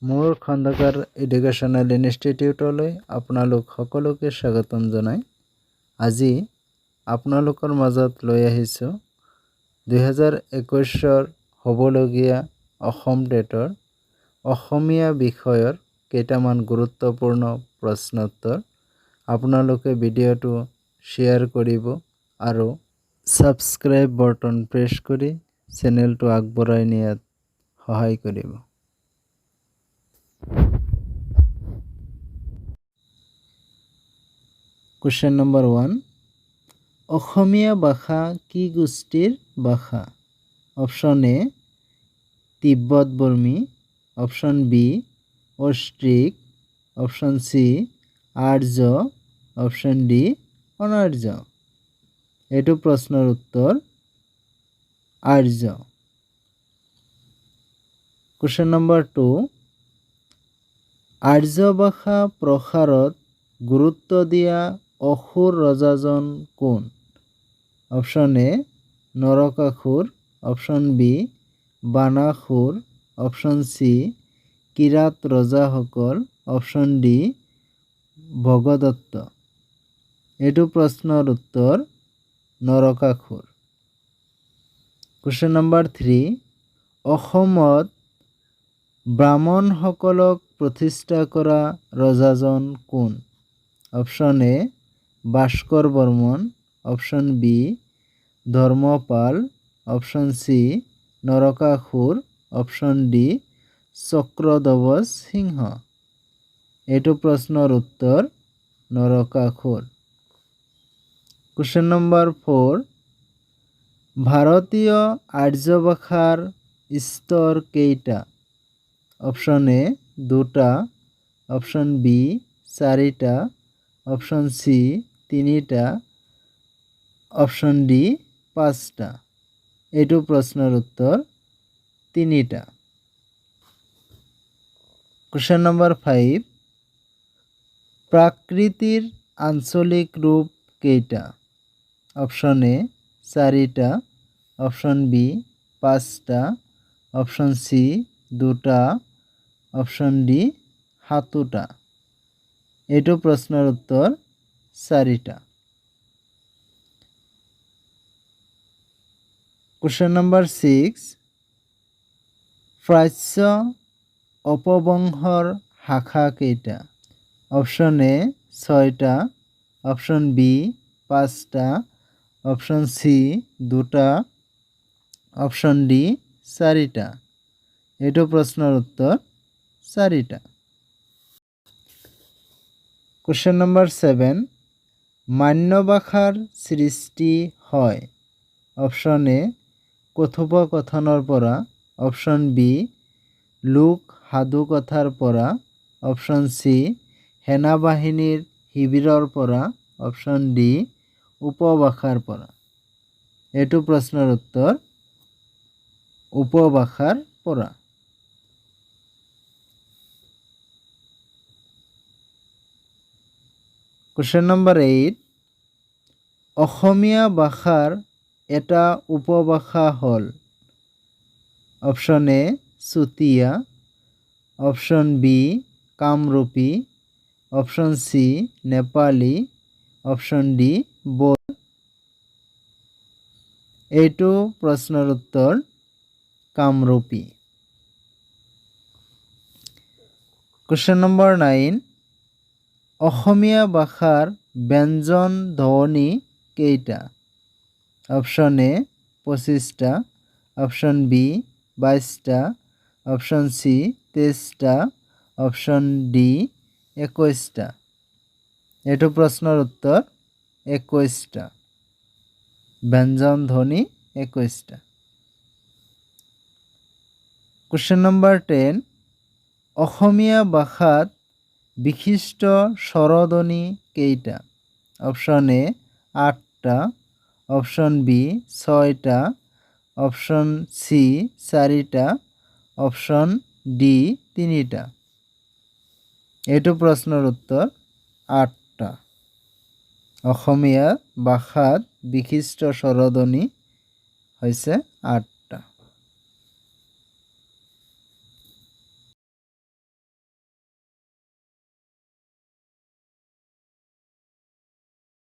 মোৰ খন্দকাৰ এডুকেশ্যনেল ইনষ্টিটিউটলৈ আপোনালোক সকলোকে স্বাগতম জনাই আজি আপোনালোকৰ মাজত লৈ আহিছোঁ 2021 হ'বলগীয়া অসম টেটৰ অসমীয়া বিষয়ৰ কেইটামান গুৰুত্বপূৰ্ণ প্ৰশ্নোত্তৰ। আপোনালোকে ভিডিঅ'টো শ্বেয়াৰ কৰিব আৰু ছাবস্ক্ৰাইব বাটন প্ৰেছ কৰি চেনেলটো আগবঢ়াই নিয়াত সহায় কৰিব। Question number 1. অসমীয়া ভাষা কি গোষ্ঠীৰ ভাষা? অপশ্যন এ তিব্বত বৰ্মী, অপশ্যন বি অষ্ট্ৰিক, অপশ্যন চি আৰ্য, অপশ্যন ডি অনাৰ্য। এইটো প্ৰশ্নৰ উত্তৰ আৰ্য। Question number 2. আৰ্য ভাষা প্ৰসাৰত গুৰুত্ব দিয়া অসুৰ ৰজাজন কোন? Option A Narakasura, option B Banasura, option C কিৰাত ৰজাসকল, অপশ্যন ডি ভগদত্ত। এইটো প্ৰশ্নৰ উত্তৰ নৰকাসুৰ। Question number 3. অসমত ব্ৰাহ্মণসকলক প্ৰতিষ্ঠা কৰা ৰজাজন কোন? Option A Bhaskar Varman, option B Dharmapal, option C Narakasura, option D Chakradhwaj Singha. এইটো প্ৰশ্নৰ উত্তৰ নৰকাসুৰ। Question number 4. ভাৰতীয় আৰ্য ভাষাৰ স্তৰ কেইটা? অপশ্যন এ 2টা, অপশ্যন বি 4টা, অপশ্যন চি 3টা, অপশ্যন ডি 5টা। এইটো প্ৰশ্নৰ উত্তৰ 3টা। Question number 5. প্ৰাকৃতিৰ আঞ্চলিক ৰূপ কেইটা? অপশ্যন এ 4টা, অপশ্যন বি 5টা, অপশ্যন চি 2টা, অপশ্যন ডি 7টা। এইটো প্ৰশ্নৰ উত্তৰ 4টা। Question number 6. প্ৰাচ্য অপভ্ৰংশৰ শাখা কেইটা? অপশ্যন এ 6টা, অপশ্যন বি 5টা, অপশ্যন চি 2টা, অপশ্যন ডি 4টা। এইটো প্ৰশ্নৰ উত্তৰ 4টা। Question number 7. মান্য ভাষাৰ সৃষ্টি হয়? অপশ্যন এ কথোপকথনৰ পৰা, অপশ্যন বি লোক সাধুকথাৰ পৰা, অপশ্যন চি সেনাবাহিনীৰ শিবিৰৰ পৰা, অপশ্যন ডি উপভাষাৰ পৰা। এইটো প্ৰশ্নৰ উত্তৰ উপভাষাৰ পৰা। Question number 8. অসমীয়া ভাষাৰ এটা উপভাষা হ'ল? Option A Chutiya, option B Kamrupi, option C Nepali, option D Bodo. এইটো প্ৰশ্নৰ উত্তৰ কামৰূপী। Question number 9. অসমীয়া ভাষাৰ ব্যঞ্জন ধ্বনি কেইটা? অপশ্যন এ 25টা, অপশ্যন বি 22টা, অপশ্যন চি 23টা, অপশ্যন ডি 21টা। এইটো প্ৰশ্নৰ উত্তৰ 21টা। ব্যঞ্জন ধ্বনি 21টা। Question number 10. অসমীয়া ভাষাত বিশিষ্ট স্বৰধ্বনি কেইটা? অপশ্যন এ 8টা, অপশ্যন বি 6টা, অপশ্যন সি 4টা, অপশ্যন ডি 3টা। এইটো প্ৰশ্নৰ উত্তৰ 8টা। অসমীয়া ভাষাত বিশিষ্ট স্বৰধ্বনি হৈছে 8টা।